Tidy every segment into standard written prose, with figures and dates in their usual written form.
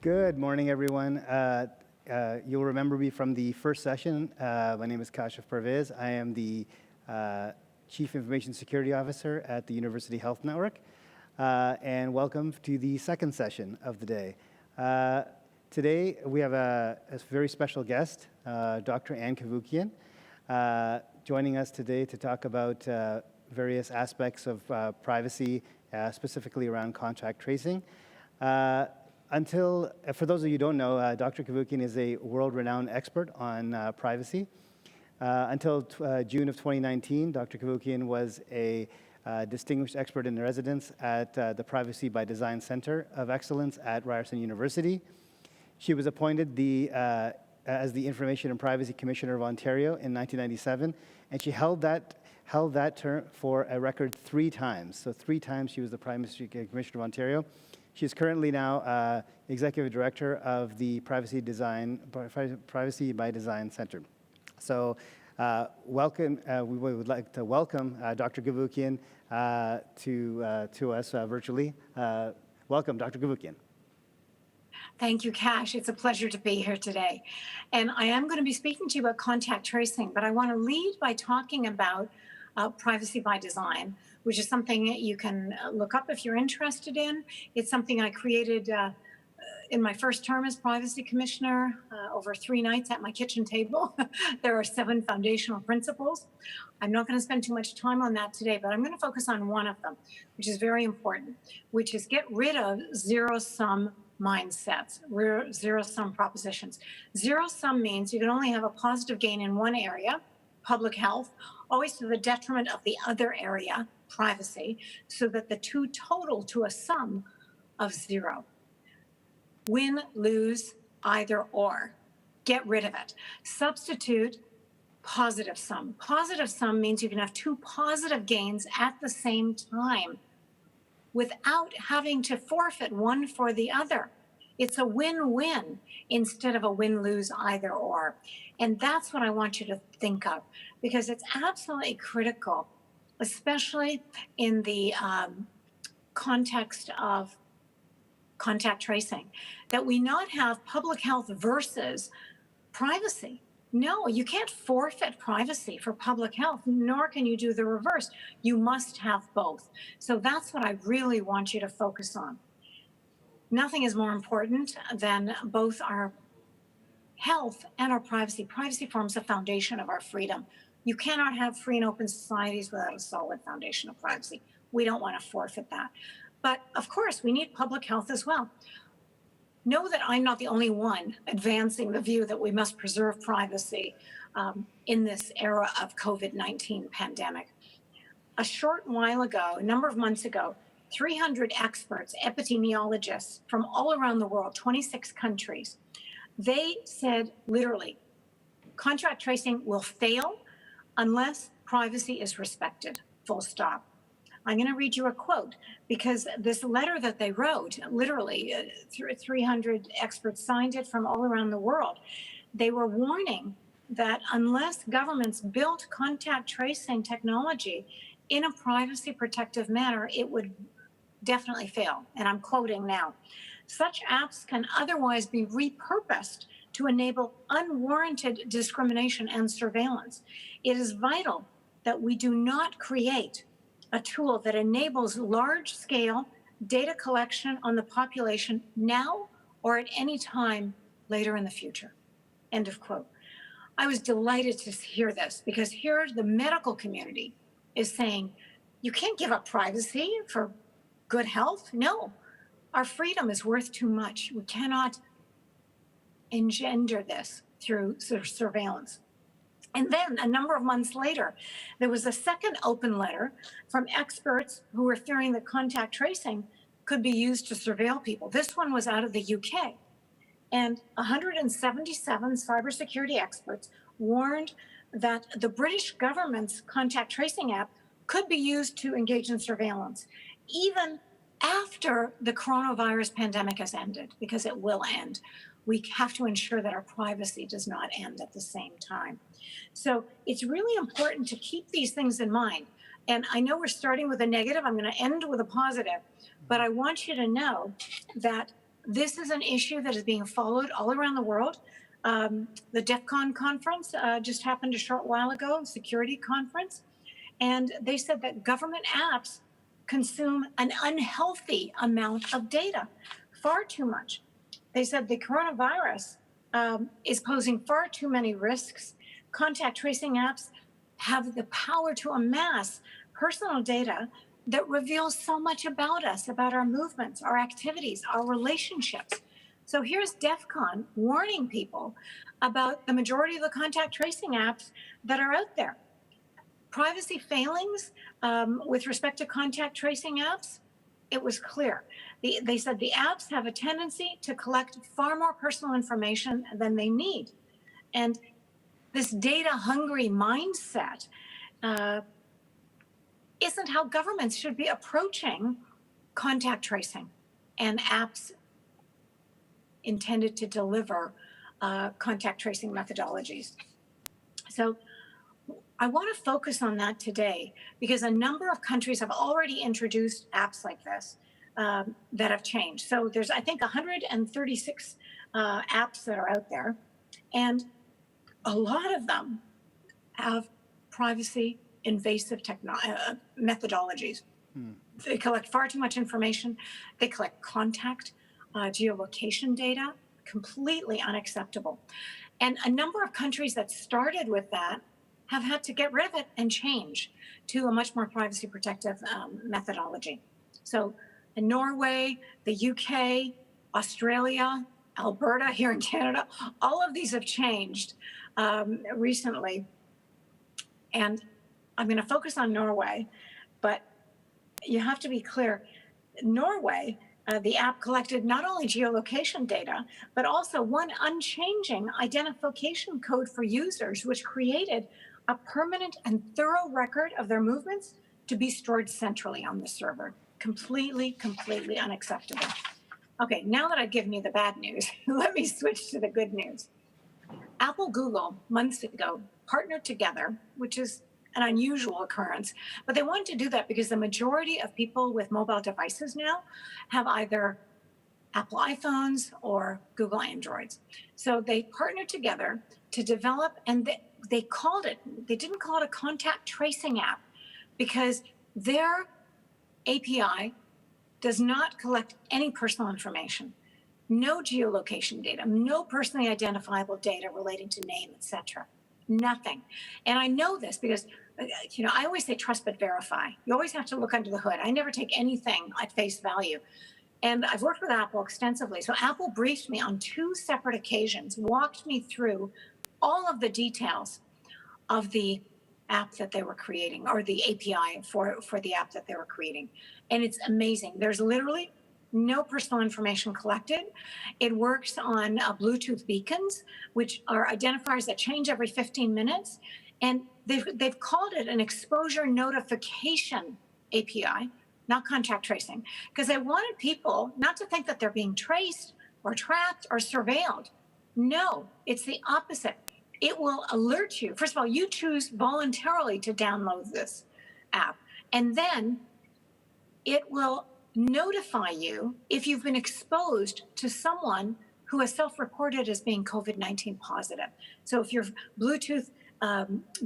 Good morning, everyone. You'll remember me from the first session. My name is Kashif Parvez. I am the Chief Information Security Officer at the University Health Network. And welcome to the second session of the day. Today, we have a very special guest, Dr. Anne Cavoukian, joining us today to talk about various aspects of privacy, specifically around contact tracing. For those of you who don't know, Dr. Cavoukian is a world-renowned expert on privacy. Until June of 2019, Dr. Cavoukian was a distinguished expert in residence at the Privacy by Design Center of Excellence at Ryerson University. She was appointed as the Information and Privacy Commissioner of Ontario in 1997, and she held that term for a record 3 times. So 3 times she was the Privacy Commissioner of Ontario. She's currently now Executive Director of the Privacy by Design Center. So welcome. We would like to welcome Dr. Cavoukian to us virtually. Welcome, Dr. Cavoukian. Thank you, Cash. It's a pleasure to be here today. And I am going to be speaking to you about contact tracing, but I want to lead by talking about privacy by design, which is something that you can look up if you're interested in. It's something I created in my first term as Privacy Commissioner over 3 nights at my kitchen table. There are 7 foundational principles. I'm not going to spend too much time on that today, but I'm going to focus on one of them, which is very important, which is get rid of zero-sum mindsets, zero-sum propositions. Zero-sum means you can only have a positive gain in one area, public health, always to the detriment of the other area, privacy, so that the two total to a sum of 0. Win, lose, either or. Get rid of it. Substitute positive sum. Positive sum means you can have 2 positive gains at the same time without having to forfeit one for the other. It's a win-win instead of a win-lose either or. And that's what I want you to think of, because it's absolutely critical, especially in the context of contact tracing, that we not have public health versus privacy. No, you can't forfeit privacy for public health, nor can you do the reverse. You must have both. So that's what I really want you to focus on. Nothing is more important than both our health and our privacy. Privacy forms the foundation of our freedom. You cannot have free and open societies without a solid foundation of privacy. We don't want to forfeit that. But of course, we need public health as well. Know that I'm not the only one advancing the view that we must preserve privacy in this era of COVID-19 pandemic. A short while ago, a number of months ago, 300 experts, epidemiologists from all around the world, 26 countries, they said literally, contact tracing will fail unless privacy is respected, full stop. I'm going to read you a quote, because this letter that they wrote, literally 300 experts signed it from all around the world. They were warning that unless governments built contact tracing technology in a privacy protective manner, it would definitely fail. And I'm quoting now. Such apps can otherwise be repurposed to enable unwarranted discrimination and surveillance. It is vital that we do not create a tool that enables large-scale data collection on the population now or at any time later in the future. End of quote. I was delighted to hear this, because here the medical community is saying, you can't give up privacy for good health. No, our freedom is worth too much. We cannot engender this through surveillance. And then a number of months later, there was a second open letter from experts who were fearing that contact tracing could be used to surveil people. This one was out of the UK. And 177 cybersecurity experts warned that the British government's contact tracing app could be used to engage in surveillance, even after the coronavirus pandemic has ended, because it will end. We have to ensure that our privacy does not end at the same time. So it's really important to keep these things in mind. And I know we're starting with a negative. I'm going to end with a positive. But I want you to know that this is an issue that is being followed all around the world. The DEF CON conference just happened a short while ago, security conference, and they said that government apps consume an unhealthy amount of data, far too much. They said the coronavirus is posing far too many risks. Contact tracing apps have the power to amass personal data that reveals so much about us, about our movements, our activities, our relationships. So here's DEF CON warning people about the majority of the contact tracing apps that are out there. Privacy failings with respect to contact tracing apps, it was clear. They said the apps have a tendency to collect far more personal information than they need. And this data hungry mindset isn't how governments should be approaching contact tracing and apps intended to deliver contact tracing methodologies. So I want to focus on that today because a number of countries have already introduced apps like this that have changed. So there's, I think, 136 apps that are out there, and a lot of them have privacy invasive methodologies. They collect far too much information. They collect contact geolocation data, completely unacceptable. And a number of countries that started with that have had to get rid of it and change to a much more privacy protective methodology. So in Norway, the UK, Australia, Alberta here in Canada, all of these have changed recently. And I'm going to focus on Norway, but you have to be clear. Norway, the app collected not only geolocation data, but also one unchanging identification code for users, which created a permanent and thorough record of their movements to be stored centrally on the server. Completely unacceptable. Okay, now that I've given you the bad news, let me switch to the good news. Apple, Google, months ago, partnered together, which is an unusual occurrence, but they wanted to do that because the majority of people with mobile devices now have either Apple iPhones or Google Androids. So they partnered together to develop, and they called it, they didn't call it a contact tracing app because their API does not collect any personal information, no geolocation data, no personally identifiable data relating to name, etc. Nothing. And I know this because, I always say trust but verify. You always have to look under the hood. I never take anything at face value. And I've worked with Apple extensively. So Apple briefed me on 2 separate occasions, walked me through all of the details of the app that they were creating, or the API for the app that they were creating. And it's amazing. There's literally no personal information collected. It works on Bluetooth beacons, which are identifiers that change every 15 minutes. And they've called it an exposure notification API, not contact tracing, because they wanted people not to think that they're being traced or tracked or surveilled. No, it's the opposite. It will alert you. First of all, you choose voluntarily to download this app, and then it will notify you if you've been exposed to someone who has self-reported as being COVID-19 positive. So if your Bluetooth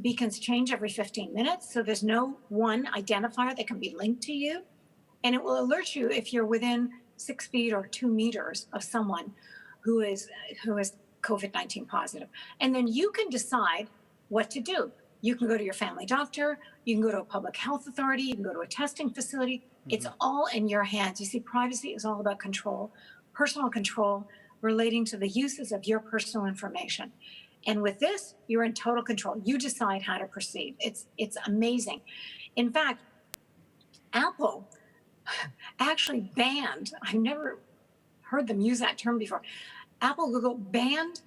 beacons change every 15 minutes, so there's no one identifier that can be linked to you, and it will alert you if you're within 6 feet or 2 meters of someone who is COVID-19 positive. And then you can decide what to do. You can go to your family doctor, you can go to a public health authority, you can go to a testing facility. It's all in your hands. You see, privacy is all about control, personal control relating to the uses of your personal information. And with this, you're in total control. You decide how to proceed. It's amazing. In fact, Apple actually banned, I've never heard them use that term before. Apple, Google banned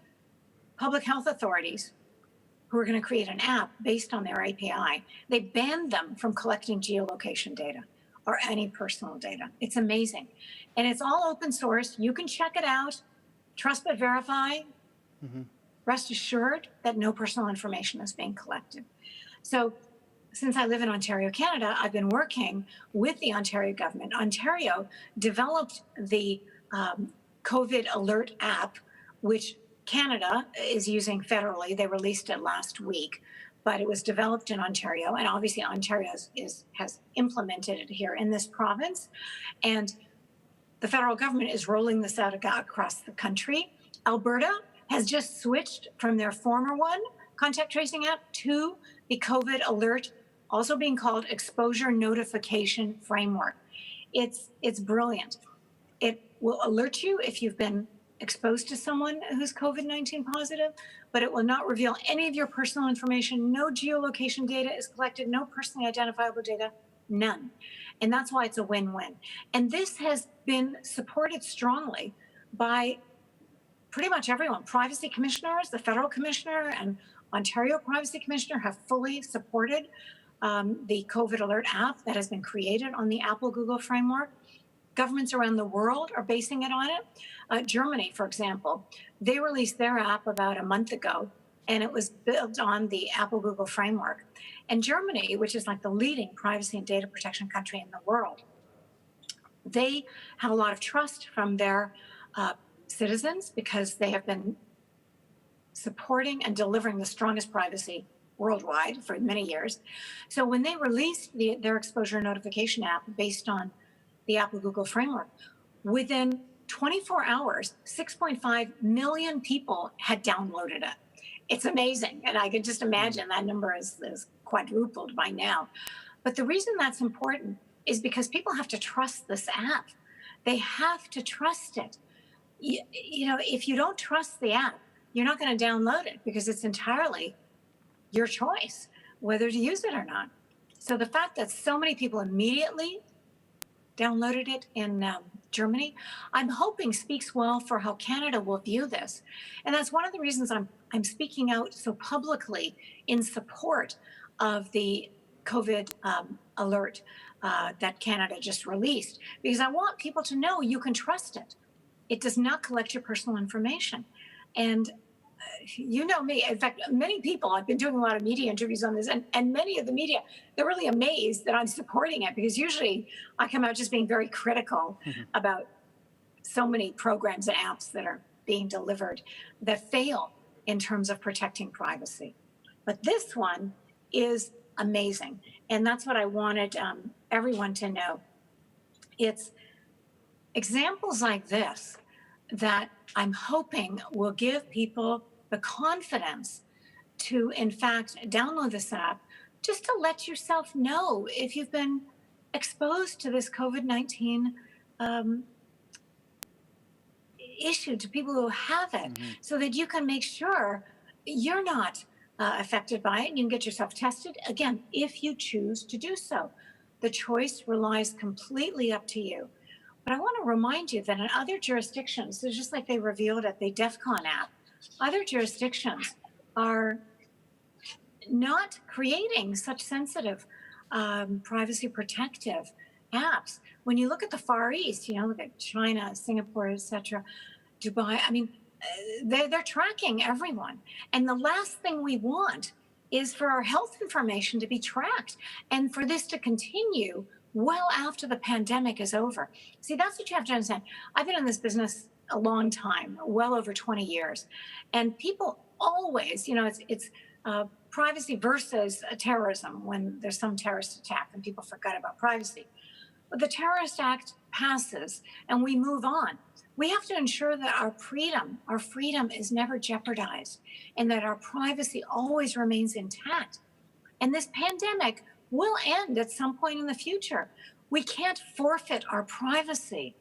public health authorities who are going to create an app based on their API. They banned them from collecting geolocation data or any personal data. It's amazing. And it's all open source. You can check it out. Trust but verify. Rest assured that no personal information is being collected. So since I live in Ontario, Canada, I've been working with the Ontario government. Ontario developed the COVID Alert app, which Canada is using federally. They released it last week, but it was developed in Ontario, and obviously Ontario has implemented it here in this province. And the federal government is rolling this out across the country. Alberta has just switched from their former one, contact tracing app, to the COVID Alert, also being called Exposure Notification Framework. It's brilliant. It will alert you if you've been exposed to someone who's COVID-19 positive, but it will not reveal any of your personal information. No geolocation data is collected, no personally identifiable data, none. And that's why it's a win-win. And this has been supported strongly by pretty much everyone. Privacy commissioners, the federal commissioner and Ontario privacy commissioner have fully supported the COVID Alert app that has been created on the Apple Google framework. Governments around the world are basing it on it. Germany, for example, they released their app about a month ago, and it was built on the Apple Google framework. And Germany, which is like the leading privacy and data protection country in the world, they have a lot of trust from their citizens because they have been supporting and delivering the strongest privacy worldwide for many years. So when they released their exposure notification app based on the Apple Google framework, within 24 hours, 6.5 million people had downloaded it. It's amazing. And I can just imagine that number is quadrupled by now. But the reason that's important is because people have to trust this app. They have to trust it. You know, if you don't trust the app, you're not going to download it because it's entirely your choice whether to use it or not. So the fact that so many people immediately downloaded it in Germany, I'm hoping speaks well for how Canada will view this. And that's one of the reasons I'm speaking out so publicly in support of the COVID alert that Canada just released, because I want people to know you can trust it. It does not collect your personal information. And you know me, in fact, many people, I've been doing a lot of media interviews on this, and many of the media, they're really amazed that I'm supporting it, because usually I come out just being very critical about so many programs and apps that are being delivered that fail in terms of protecting privacy. But this one is amazing. And that's what I wanted everyone to know. It's examples like this that I'm hoping will give people the confidence to, in fact, download this app, just to let yourself know if you've been exposed to this COVID-19 issue, to people who have it, so that you can make sure you're not affected by it, and you can get yourself tested, again, if you choose to do so. The choice relies completely up to you. But I want to remind you that in other jurisdictions, so just like they revealed at the DEF CON app, other jurisdictions are not creating such sensitive privacy protective apps. When you look at the Far East, you know, look at China, Singapore, etc., Dubai, I mean, they're tracking everyone. And the last thing we want is for our health information to be tracked and for this to continue well after the pandemic is over. See, that's what you have to understand. I've been in this business a long time, well over 20 years. And people always, you know, it's privacy versus terrorism when there's some terrorist attack and people forgot about privacy. But the Terrorist Act passes and we move on. We have to ensure that our freedom is never jeopardized and that our privacy always remains intact. And this pandemic will end at some point in the future. We can't forfeit our privacy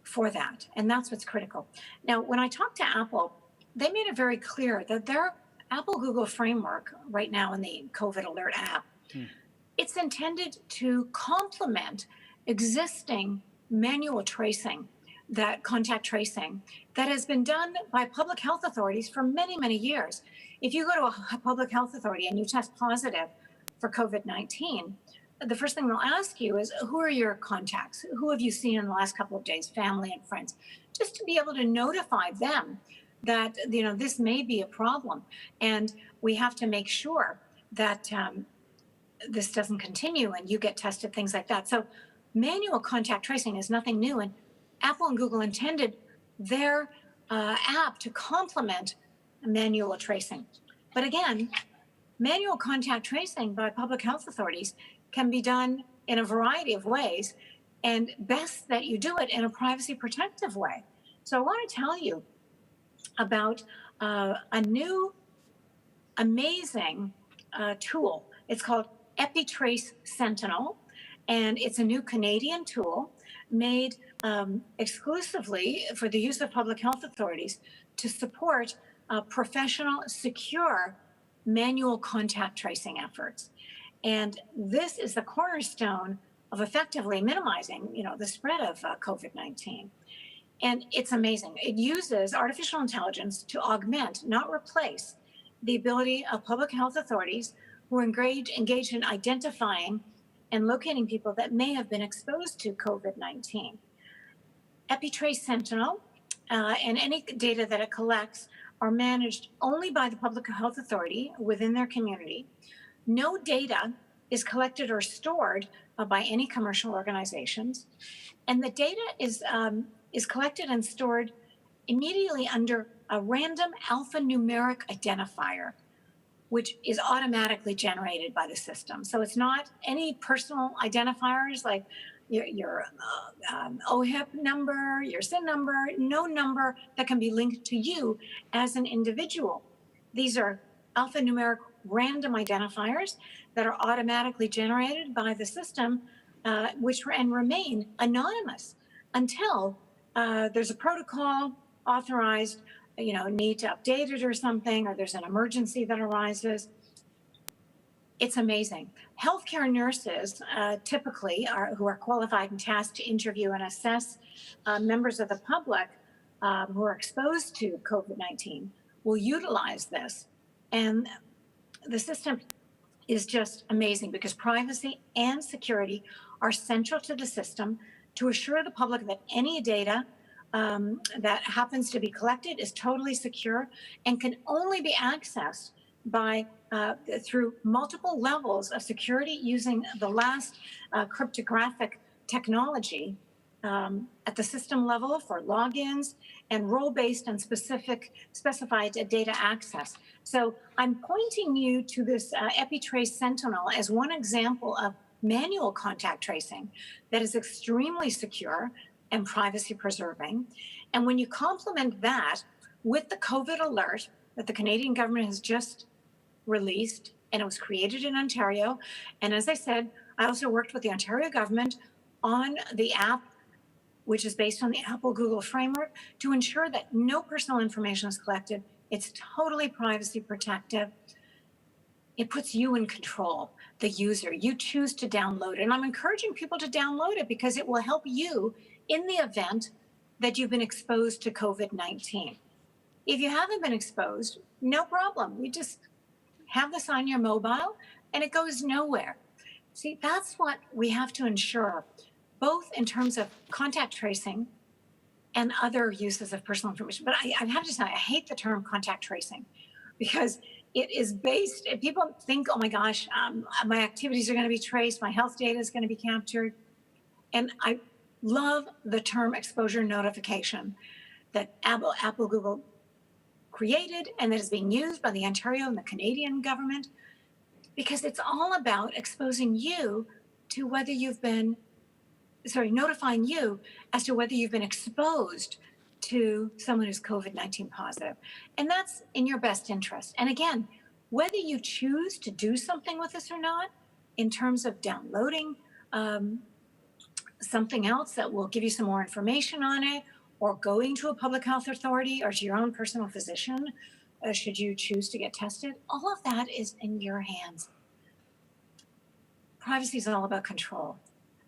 for that. And that's what's critical. Now, when I talked to Apple, they made it very clear that their Apple Google framework right now in the COVID Alert app, it's intended to complement existing manual tracing, that contact tracing that has been done by public health authorities for many, many years. If you go to a public health authority and you test positive for COVID-19, the first thing they'll ask you is, who are your contacts? Who have you seen in the last couple of days, family and friends? Just to be able to notify them that, you know, this may be a problem. And we have to make sure that this doesn't continue and you get tested, things like that. So manual contact tracing is nothing new. And Apple and Google intended their app to complement manual tracing. But again, manual contact tracing by public health authorities can be done in a variety of ways, and best that you do it in a privacy protective way. So I want to tell you about a new amazing tool. It's called EpiTrace Sentinel, and it's a new Canadian tool made exclusively for the use of public health authorities to support professional, secure manual contact tracing efforts. And this is the cornerstone of effectively minimizing, the spread of COVID-19. And it's amazing. It uses artificial intelligence to augment, not replace, the ability of public health authorities who are engaged in identifying and locating people that may have been exposed to COVID-19. EpiTrace Sentinel and any data that it collects are managed only by the public health authority within their community. No data is collected or stored by any commercial organizations. And the data is collected and stored immediately under a random alphanumeric identifier, which is automatically generated by the system. So it's not any personal identifiers like your OHIP number, your SIN number, no number that can be linked to you as an individual. These are alphanumeric random identifiers that are automatically generated by the system, which remain anonymous until there's a protocol authorized, need to update it or something, or there's an emergency that arises. It's amazing. Healthcare nurses typically who are qualified and tasked to interview and assess members of the public who are exposed to COVID-19 will utilize this. And the system is just amazing because privacy and security are central to the system to assure the public that any data that happens to be collected is totally secure and can only be accessed by through multiple levels of security using the last cryptographic technology at the system level for logins and role-based and specified data access. So I'm pointing you to this EpiTrace Sentinel as one example of manual contact tracing that is extremely secure and privacy preserving. And when you complement that with the COVID alert that the Canadian government has just released, and it was created in Ontario. And as I said, I also worked with the Ontario government on the app, which is based on the Apple Google framework, to ensure that no personal information is collected. It's totally privacy protective. It puts you in control, the user. You choose to download it. And I'm encouraging people to download it because it will help you in the event that you've been exposed to COVID-19. If you haven't been exposed, no problem. You just have this on your mobile and it goes nowhere. See, that's what we have to ensure, both in terms of contact tracing and other uses of personal information. But I have to say, I hate the term contact tracing because it is based, people think, oh my gosh, my activities are going to be traced, my health data is going to be captured. And I love the term exposure notification that Apple Google created and that is being used by the Ontario and the Canadian government, because it's all about exposing you to whether you've been, notifying you as to whether you've been exposed to someone who's COVID-19 positive. And that's in your best interest. And again, whether you choose to do something with this or not, in terms of downloading something else that will give you some more information on it, or going to a public health authority or to your own personal physician, should you choose to get tested, all of that is in your hands. Privacy is all about control.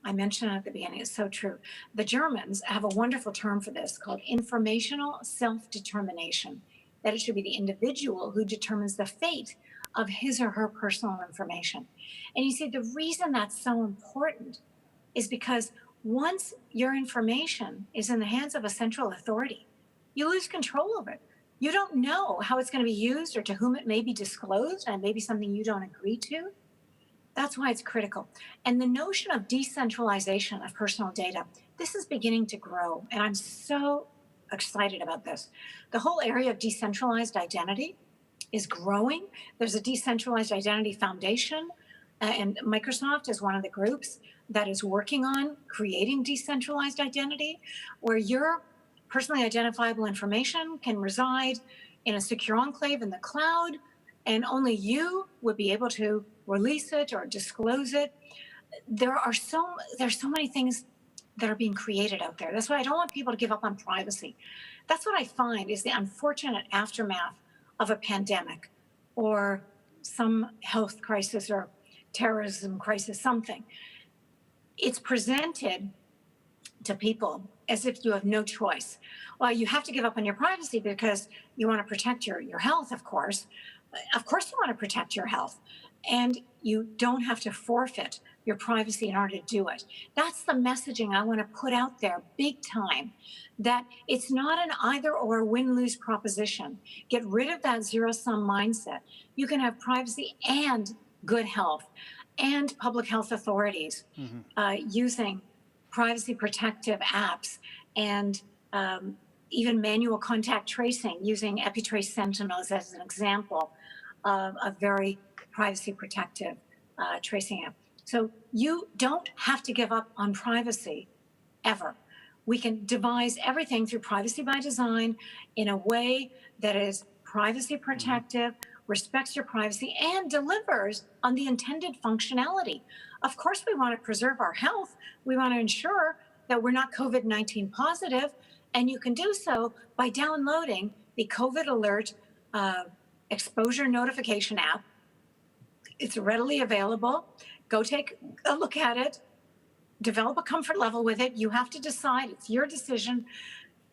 I mentioned it at the beginning, it's so true. The Germans have a wonderful term for this called informational self-determination, that it should be the individual who determines the fate of his or her personal information. And you see, the reason that's so important is because once your information is in the hands of a central authority, you lose control of it. You don't know how it's going to be used or to whom it may be disclosed, and maybe something you don't agree to. That's why it's critical. And the notion of decentralization of personal data, this is beginning to grow. And I'm so excited about this. The whole area of decentralized identity is growing. There's a decentralized identity foundation, and Microsoft is one of the groups that is working on creating decentralized identity, where your personally identifiable information can reside in a secure enclave in the cloud, and only you would be able to release it or disclose it. There's so many things that are being created out there. That's why I don't want people to give up on privacy. That's what I find is the unfortunate aftermath of a pandemic or some health crisis or terrorism crisis, something. It's presented to people as if you have no choice. Well, you have to give up on your privacy because you want to protect your health, of course. Of course, you want to protect your health. And you don't have to forfeit your privacy in order to do it. That's the messaging I want to put out there big time, that it's not an either or win-lose proposition. Get rid of that zero-sum mindset. You can have privacy and good health, and public health authorities using privacy protective apps, and even manual contact tracing using EpiTrace Sentinels as an example of a very privacy protective tracing app. So you don't have to give up on privacy ever. We can devise everything through privacy by design in a way that is privacy protective, respects your privacy, and delivers on the intended functionality. Of course, we want to preserve our health. We want to ensure that we're not COVID-19 positive, and you can do so by downloading the COVID Alert exposure notification app. It's readily available. Go take a look at it, develop a comfort level with it. You have to decide. It's your decision.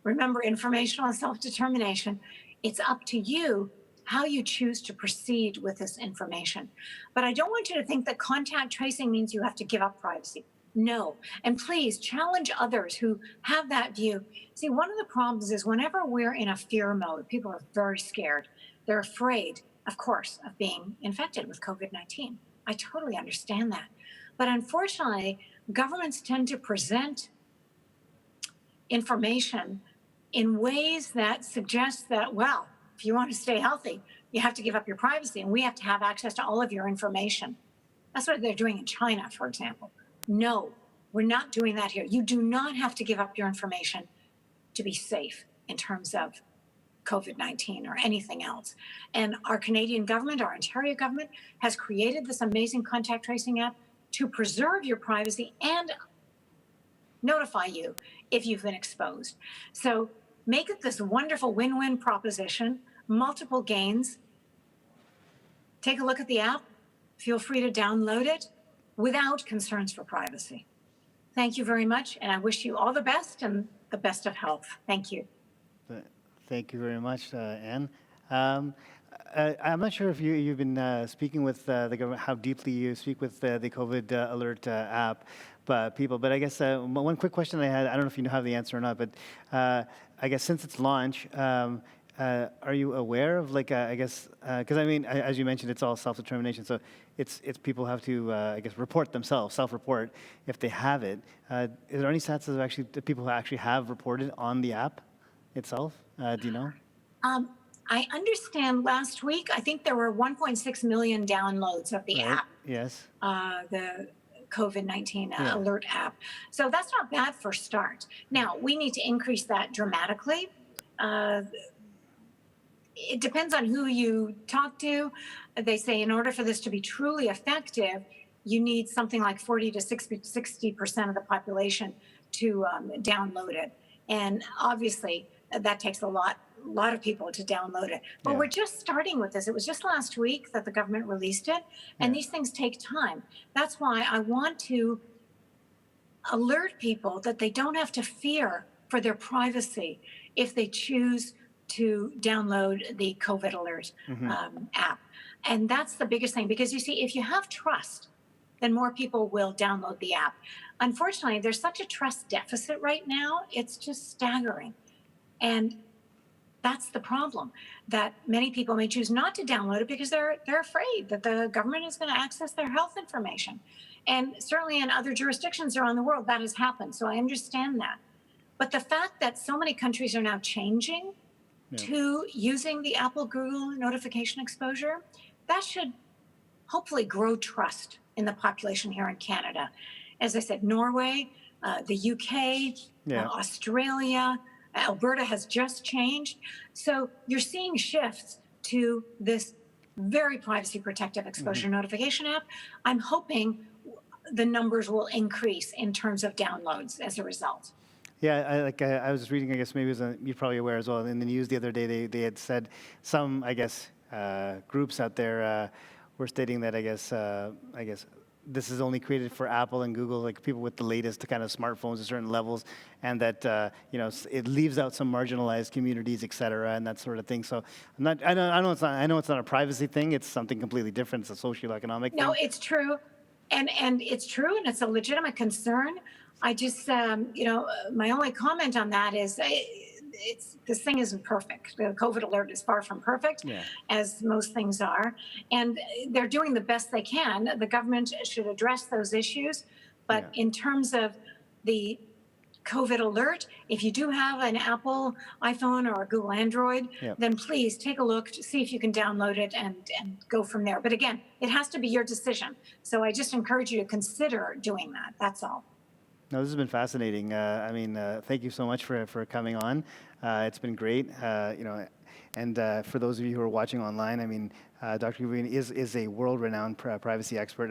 Remember, informational and self-determination. It's up to you how you choose to proceed with this information. But I don't want you to think that contact tracing means you have to give up privacy. No. And please challenge others who have that view. See, one of the problems is whenever we're in a fear mode, people are very scared. They're afraid, of course, of being infected with COVID-19. I totally understand that. But unfortunately, governments tend to present information in ways that suggest that, well, if you want to stay healthy, you have to give up your privacy, and we have to have access to all of your information. That's what they're doing in China, for example. No, we're not doing that here. You do not have to give up your information to be safe in terms of COVID-19 or anything else. And our Canadian government, our Ontario government, has created this amazing contact tracing app to preserve your privacy and notify you if you've been exposed. So make it this wonderful win-win proposition, multiple gains. Take a look at the app. Feel free to download it without concerns for privacy. Thank you very much, and I wish you all the best and the best of health. Thank you. Thank you very much, Anne. I'm not sure if you've been speaking with the government, how deeply you speak with the COVID Alert app people, but I guess one quick question I had, I don't know if you have the answer or not, but I guess since its launch, are you aware of I guess, because I mean, as you mentioned, it's all self-determination, so it's people have to, I guess, report themselves, self-report if they have it. Is there any stats of actually the people who actually have reported on the app itself? Do you know? I understand last week, I think there were 1.6 million downloads of the app. Yes. The COVID-19 alert app. So that's not bad for start. Now, we need to increase that dramatically. It depends on who you talk to. They say in order for this to be truly effective, you need something like 40 to 60% of the population to download it. And obviously, that takes a lot of people to download it. But we're just starting with this. It was just last week that the government released it, and these things take time. That's why I want to alert people that they don't have to fear for their privacy if they choose to download the COVID Alert app. And that's the biggest thing, because you see, if you have trust, then more people will download the app. Unfortunately, there's such a trust deficit right now. It's just staggering. And That's the problem, that many people may choose not to download it because they're afraid that the government is going to access their health information. And certainly in other jurisdictions around the world, that has happened. So I understand that. But the fact that so many countries are now changing to using the Apple Google notification exposure, that should hopefully grow trust in the population here in Canada. As I said, Norway, the UK, Australia, Alberta has just changed. So you're seeing shifts to this very privacy protective exposure notification app. I'm hoping the numbers will increase in terms of downloads as a result. Yeah, I was reading, I guess maybe it was you're probably aware as well, in the news the other day, they had said some, I guess, groups out there were stating that, I guess this is only created for Apple and Google, like people with the latest kind of smartphones at certain levels, and that it leaves out some marginalized communities, et cetera, and that sort of thing. So I know it's not a privacy thing. It's something completely different. It's a socioeconomic thing. No, it's true, and it's true, and it's a legitimate concern. I just, my only comment on that is this thing isn't perfect. The COVID alert is far from perfect, as most things are. And they're doing the best they can. The government should address those issues. But in terms of the COVID alert, if you do have an Apple iPhone or a Google Android, then please take a look to see if you can download it and go from there. But again, it has to be your decision. So I just encourage you to consider doing that. That's all. No, this has been fascinating. Thank you so much for coming on. It's been great. And for those of you who are watching online, Dr. Cavoukian is a world-renowned privacy expert.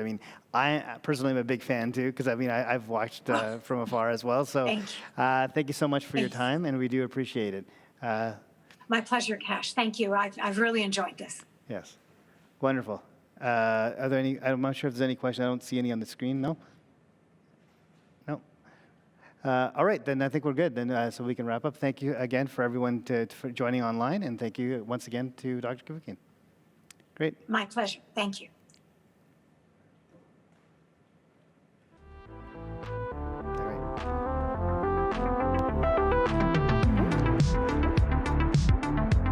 I personally am a big fan too, because I've watched from afar as well. So thank you so much for your time, and we do appreciate it. My pleasure, Cash. Thank you. I've really enjoyed this. Yes, wonderful. Are there any? I'm not sure if there's any questions. I don't see any on the screen. No. All right, then I think we're good. Then so we can wrap up. Thank you again for everyone for joining online, and thank you once again to Dr. Cavoukian. Great. My pleasure. Thank you.